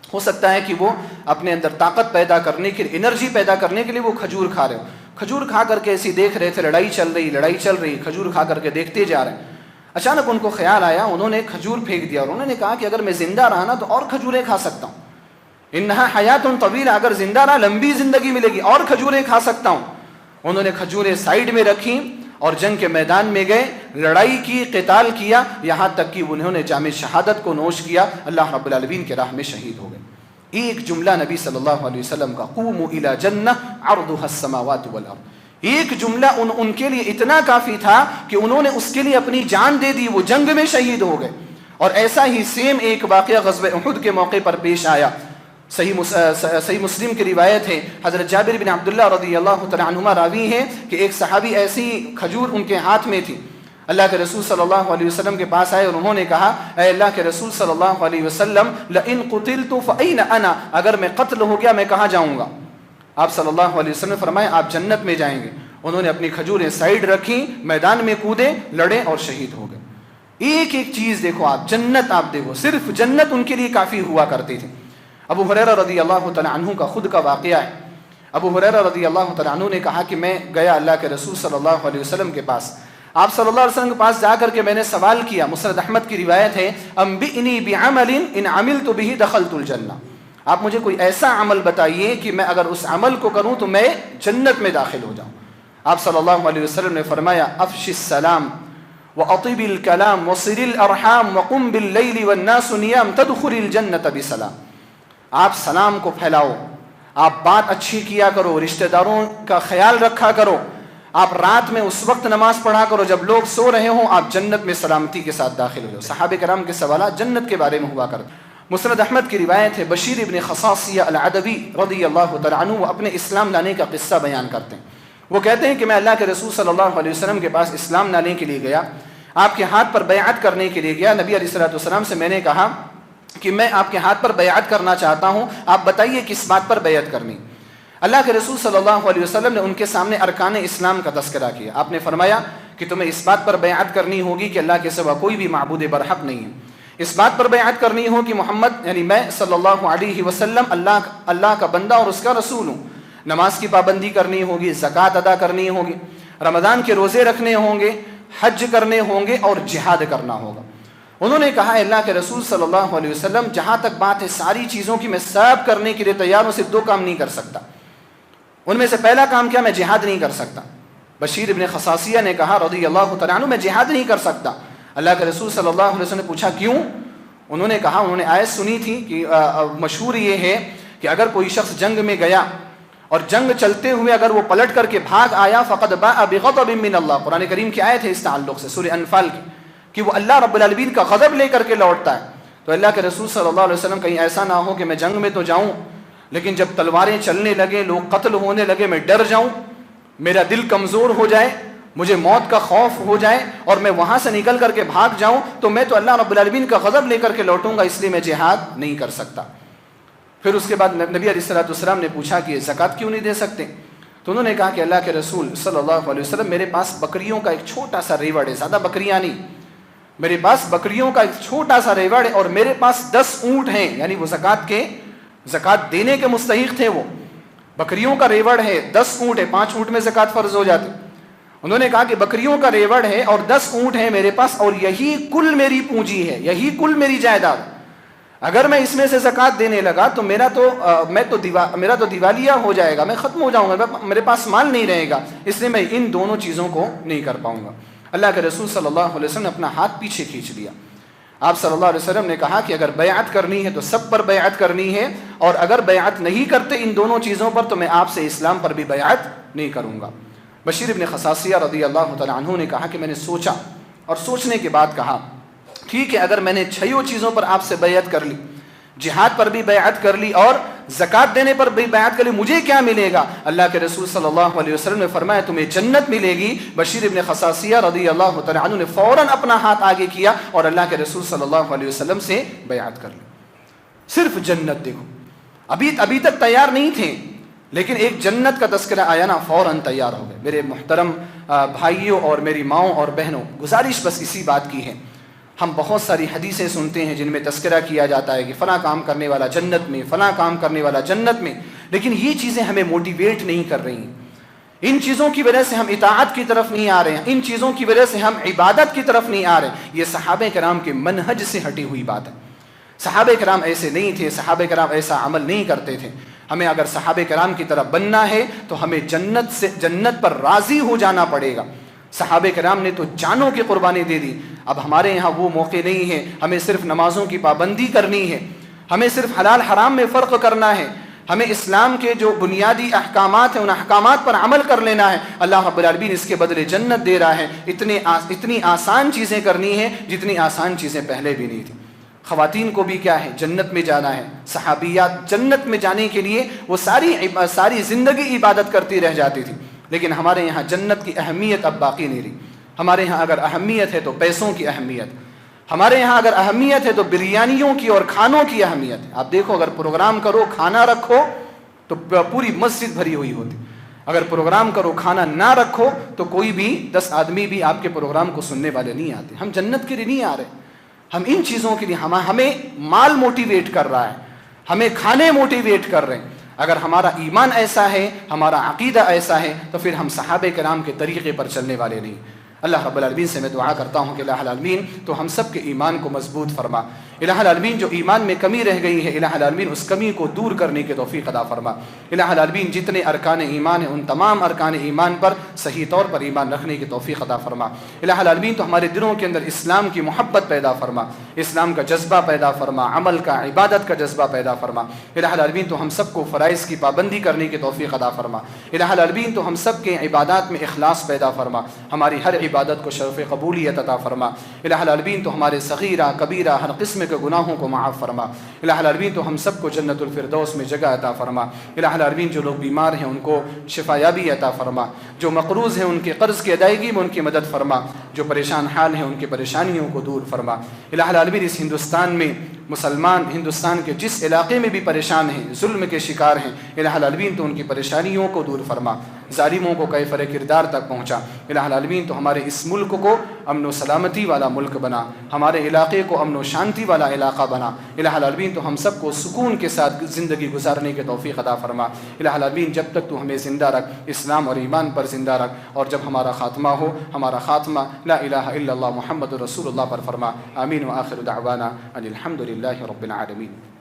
ہو سکتا ہے کہ وہ اپنے اندر طاقت پیدا کرنے کے لیے، انرجی پیدا کرنے کے لیے وہ کھجور کھا رہے ہو. کھجور کھا کر کے ایسی دیکھ رہے تھے، لڑائی چل رہی، کھجور کھا کر کے دیکھتے جا رہے ہیں. اچانک ان کو خیال آیا، انہوں نے کھجور پھینک دیا اور انہوں نے کہا کہ اگر میں زندہ رہا نا تو اور کھجوریں کھا سکتا ہوں. انہا حیات طویلہ، اگر زندہ رہا لمبی زندگی ملے گی، اور کھجوریں کھا سکتا ہوں. انہوں نے کھجوریں سائیڈ میں رکھی اور جنگ کے میدان میں گئے، لڑائی کی، قتال کیا، یہاں تک کہ انہوں نے جام شہادت کو نوش کیا، اللہ رب العالمین کے راہ میں شہید ہو گئے. ایک جملہ نبی صلی اللہ علیہ وسلم کا، قوموا الی جنہ عرضها السماوات والارض، ایک جملہ ان کے لیے اتنا کافی تھا کہ انہوں نے اس کے لیے اپنی جان دے دی، وہ جنگ میں شہید ہو گئے. اور ایسا ہی سیم ایک واقعہ غزوہ احد کے موقع پر پیش آیا. صحیح مسلم کی روایت ہے، حضرت جابر بن عبداللہ رضی اللہ تعالی عنہما راوی ہیں کہ ایک صحابی ایسی کھجور ان کے ہاتھ میں تھی، اللہ کے رسول صلی اللہ علیہ وسلم کے پاس آئے اور انہوں نے کہا اے اللہ کے رسول صلی اللہ علیہ وسلم لئن قتلت فأین انا، اگر میں قتل ہو گیا میں کہاں جاؤں گا؟ آپ صلی اللہ علیہ وسلم نے فرمایا آپ جنت میں جائیں گے. انہوں نے اپنی کھجوریں سائیڈ رکھی، میدان میں کودے، لڑے اور شہید ہو گئے. ایک ایک چیز دیکھو آپ، جنت آپ دیکھو، صرف جنت ان کے لیے کافی ہوا کرتی تھی. ابو ہریرہ رضی اللہ تعالی عنہ کا خود کا واقعہ ہے. ابو ہریرہ رضی اللہ تعالی عنہ نے کہا کہ میں گیا اللہ کے رسول صلی اللہ علیہ وسلم کے پاس. آپ صلی اللہ علیہ وسلم کے پاس جا کر کے میں نے سوال کیا، مسند احمد کی روایت ہے، انبئنی بعمل ان عملت به دخلت الجنہ، آپ مجھے کوئی ایسا عمل بتائیے کہ میں اگر اس عمل کو کروں تو میں جنت میں داخل ہو جاؤں. آپ صلی اللہ علیہ وسلم نے فرمایا افش السلام واطب الکلام وصل الارحام وقم باللیل والناس نیام تدخل الجنة بسلام. آپ سلام کو پھیلاؤ، آپ بات اچھی کیا کرو، رشتہ داروں کا خیال رکھا کرو، آپ رات میں اس وقت نماز پڑھا کرو جب لوگ سو رہے ہوں، آپ جنت میں سلامتی کے ساتھ داخل ہو جاؤ. صحابہ کرام کے سوالات جنت کے بارے میں ہوا کرتے. مسند احمد کی روایت ہے، بشیر ابن خصاصیہ العدوی رضی اللہ تعالی عنہ وہ اپنے اسلام لانے کا قصہ بیان کرتے ہیں. وہ کہتے ہیں کہ میں اللہ کے رسول صلی اللہ علیہ وسلم کے پاس اسلام لانے کے لیے گیا، آپ کے ہاتھ پر بیعت کرنے کے لیے گیا. نبی علیہ الصلوۃ والسلام سے میں نے کہا کہ میں آپ کے ہاتھ پر بیعت کرنا چاہتا ہوں، آپ بتائیے کس بات پر بیعت کرنی. اللہ کے رسول صلی اللہ علیہ وسلم نے ان کے سامنے ارکان اسلام کا تذکرہ کیا. آپ نے فرمایا کہ تمہیں اس بات پر بیعت کرنی ہوگی کہ اللہ کے سوا کوئی بھی معبود برحق نہیں ہے، اس بات پر بیعت کرنی ہو کہ محمد یعنی میں صلی اللہ علیہ وسلم اللہ کا بندہ اور اس کا رسول ہوں، نماز کی پابندی کرنی ہوگی، زکوٰۃ ادا کرنی ہوگی، رمضان کے روزے رکھنے ہوں گے، حج کرنے ہوں گے اور جہاد کرنا ہوگا. انہوں نے کہا اللہ کے رسول صلی اللہ علیہ وسلم جہاں تک بات ہے ساری چیزوں کی میں سب کرنے کے لیے تیار ہوں، صرف دو کام نہیں کر سکتا. ان میں سے پہلا کام کیا؟ میں جہاد نہیں کر سکتا. بشیر ابن خصاصیہ نے کہا رضی اللہ تعالیٰ عنہ میں جہاد نہیں کر سکتا. اللہ کے رسول صلی اللہ علیہ وسلم نے پوچھا کیوں؟ انہوں نے کہا انہوں نے آیت سنی تھی کہ مشہور یہ ہے کہ اگر کوئی شخص جنگ میں گیا اور جنگ چلتے ہوئے اگر وہ پلٹ کر کے بھاگ آیا فقد باء بغضب من اللہ، قرآن کریم کی آیت ہے اس تعلق سے سورہ انفال کی کہ وہ اللہ رب العالمین کا غضب لے کر کے لوٹتا ہے. تو اللہ کے رسول صلی اللہ علیہ وسلم کہیں ایسا نہ ہو کہ میں جنگ میں تو جاؤں لیکن جب تلواریں چلنے لگے، لوگ قتل ہونے لگے، میں ڈر جاؤں، میرا دل کمزور ہو جائے، مجھے موت کا خوف ہو جائے اور میں وہاں سے نکل کر کے بھاگ جاؤں تو میں تو اللہ رب العالمین کا غضب لے کر کے لوٹوں گا، اس لیے میں جہاد نہیں کر سکتا. پھر اس کے بعد نبی علیہ الصلوۃ والسلام نے پوچھا کہ زکوٰۃ کیوں نہیں دے سکتے؟ تو انہوں نے کہا کہ اللہ کے رسول صلی اللہ علیہ وسلم میرے پاس بکریوں کا ایک چھوٹا سا ریوڑ ہے، زیادہ بکریاں نہیں، میرے پاس بکریوں کا ایک چھوٹا سا ریوڑ ہے اور میرے پاس 10 اونٹ ہیں، یعنی وہ زکوٰۃ دینے کے مستحق تھے. وہ بکریوں کا ریوڑ ہے، 10 اونٹ ہے، 5 اونٹ میں زکوٰۃ فرض ہو جاتی. انہوں نے کہا کہ بکریوں کا ریوڑ ہے اور 10 اونٹ ہیں میرے پاس اور یہی کل میری پونجی ہے، یہی کل میری جائیداد. اگر میں اس میں سے زکوٰۃ دینے لگا تو میرا تو دیوالیہ ہو جائے گا، میں ختم ہو جاؤں گا، میرے پاس مال نہیں رہے گا، اس لیے میں ان دونوں چیزوں کو نہیں کر پاؤں گا. اللہ کے رسول صلی اللہ علیہ وسلم نے اپنا ہاتھ پیچھے کھینچ لیا. آپ صلی اللہ علیہ وسلم نے کہا کہ اگر بیعت کرنی ہے تو سب پر بیعت کرنی ہے، اور اگر بیعت نہیں کرتے ان دونوں چیزوں پر تو میں آپ سے اسلام پر بھی بیعت نہیں کروں گا. بشیر ابن خصاصیہ رضی اللہ تعالیٰ عنہ نے کہا کہ میں نے سوچا اور سوچنے کے بعد کہا ٹھیک ہے اگر میں نے 6 چیزوں پر آپ سے بیعت کر لی جہاد پر بھی بیعت کر لی اور زکات دینے پر بھی بیعت کر لی. مجھے کیا ملے گا؟ اللہ کے رسول صلی اللہ علیہ وسلم نے فرمایا تمہیں جنت ملے گی. بشیر ابن خصاصیہ رضی اللہ تعالی عنہ نے فوراً اپنا ہاتھ آگے کیا اور اللہ کے رسول صلی اللہ علیہ وسلم سے بیعت کر لی. صرف جنت. دیکھو ابھی تک تیار نہیں تھے، لیکن ایک جنت کا تذکرہ آیا نا، فوراً تیار ہو گئے. میرے محترم بھائیوں اور میری ماؤں اور بہنوں، گزارش بس اسی بات کی ہے. ہم بہت ساری حدیثیں سنتے ہیں جن میں تذکرہ کیا جاتا ہے کہ فلاں کام کرنے والا جنت میں، فلاں کام کرنے والا جنت میں، لیکن یہ چیزیں ہمیں موٹیویٹ نہیں کر رہی ہیں. ان چیزوں کی وجہ سے ہم اطاعت کی طرف نہیں آ رہے ہیں، ان چیزوں کی وجہ سے ہم عبادت کی طرف نہیں آ رہے ہیں. یہ صحابہ کرام کے منہج سے ہٹی ہوئی بات ہے. صحابہ کرام ایسے نہیں تھے، صحابہ کرام ایسا عمل نہیں کرتے تھے. ہمیں اگر صحابہ کرام کی طرف بننا ہے تو ہمیں جنت پر راضی ہو جانا پڑے گا. صحابہ کرام نے تو جانوں کی قربانی دے دی. اب ہمارے یہاں وہ موقع نہیں ہے. ہمیں صرف نمازوں کی پابندی کرنی ہے، ہمیں صرف حلال حرام میں فرق کرنا ہے، ہمیں اسلام کے جو بنیادی احکامات ہیں ان احکامات پر عمل کر لینا ہے. اللہ رب العالمین اس کے بدلے جنت دے رہا ہے. اتنی آسان چیزیں کرنی ہیں جتنی آسان چیزیں پہلے بھی نہیں تھیں. خواتین کو بھی کیا ہے؟ جنت میں جانا ہے. صحابیات جنت میں جانے کے لیے وہ ساری زندگی عبادت کرتی رہ جاتی تھی. لیکن ہمارے یہاں جنت کی اہمیت اب باقی نہیں رہی. ہمارے یہاں اگر اہمیت ہے تو پیسوں کی اہمیت، ہمارے یہاں اگر اہمیت ہے تو بریانیوں کی اور کھانوں کی اہمیت ہے. آپ دیکھو اگر پروگرام کرو کھانا رکھو تو پوری مسجد بھری ہوئی ہوتی. اگر پروگرام کرو کھانا نہ رکھو تو کوئی بھی 10 آدمی بھی آپ کے پروگرام کو سننے والے نہیں آتے. ہم جنت کے لیے نہیں آ رہے. ہم ان چیزوں کے لیے ہمیں مال موٹیویٹ کر رہا ہے، ہمیں کھانے موٹیویٹ کر رہے ہیں. اگر ہمارا ایمان ایسا ہے، ہمارا عقیدہ ایسا ہے تو پھر ہم صحابہ کرام کے طریقے پر چلنے والے نہیں. اللہ رب العالمین سے میں دعا کرتا ہوں کہ الہ العالمین تو ہم سب کے ایمان کو مضبوط فرما. الہ العالمین جو ایمان میں کمی رہ گئی ہے، الہ العالمین اس کمی کو دور کرنے کی توفیق عطا فرما. الہ العالمین جتنے ارکان ایمان ہیں ان تمام ارکان ایمان پر صحیح طور پر ایمان رکھنے کی توفیق عطا فرما. الہ العالمین تو ہمارے دلوں کے اندر اسلام کی محبت پیدا فرما، اسلام کا جذبہ پیدا فرما، عمل کا، عبادت کا جذبہ پیدا فرما. الہ العالمین تو ہم سب کو فرائض کی پابندی کرنے کی توفیق عطا فرما. الہ العالمین تو ہم سب کے عبادات میں اخلاص پیدا فرما، ہماری ہر عبادت کو شرف قبولیت عطا فرما. الہ العالمین تو ہمارے صغیرہ کبیرہ ہر قسم کے گناہوں کو معاف فرما. الہ العالمین تو ہم سب کو جنت الفردوس میں جگہ عطا فرما. الہ العالمین جو لوگ بیمار ہیں ان کو شفا یابی عطا فرما، جو مقروض ہیں ان کے قرض کی ادائیگی میں ان کی مدد فرما، جو پریشان حال ہیں ان کی پریشانیوں کو دور فرما. الہ العالمین اس ہندوستان میں مسلمان ہندوستان کے جس علاقے میں بھی پریشان ہیں، ظلم کے شکار ہیں، الہ العالمین تو ان کی پریشانیوں کو دور فرما، ظالموں کو کیفر کردار تک پہنچا. الہ العالمین تو ہمارے اس ملک کو امن و سلامتی والا ملک بنا، ہمارے علاقے کو امن و شانتی والا علاقہ بنا. الہ العالمین تو ہم سب کو سکون کے ساتھ زندگی گزارنے کی توفیق عطا فرما. الہ العالمین جب تک تو ہمیں زندہ رکھ، اسلام اور ایمان پر زندہ رکھ، اور جب ہمارا خاتمہ ہو ہمارا خاتمہ لا الہ الا اللہ محمد رسول اللہ پر فرما. آمین. وآخر دعوانا ان الحمد للہ رب العالمین.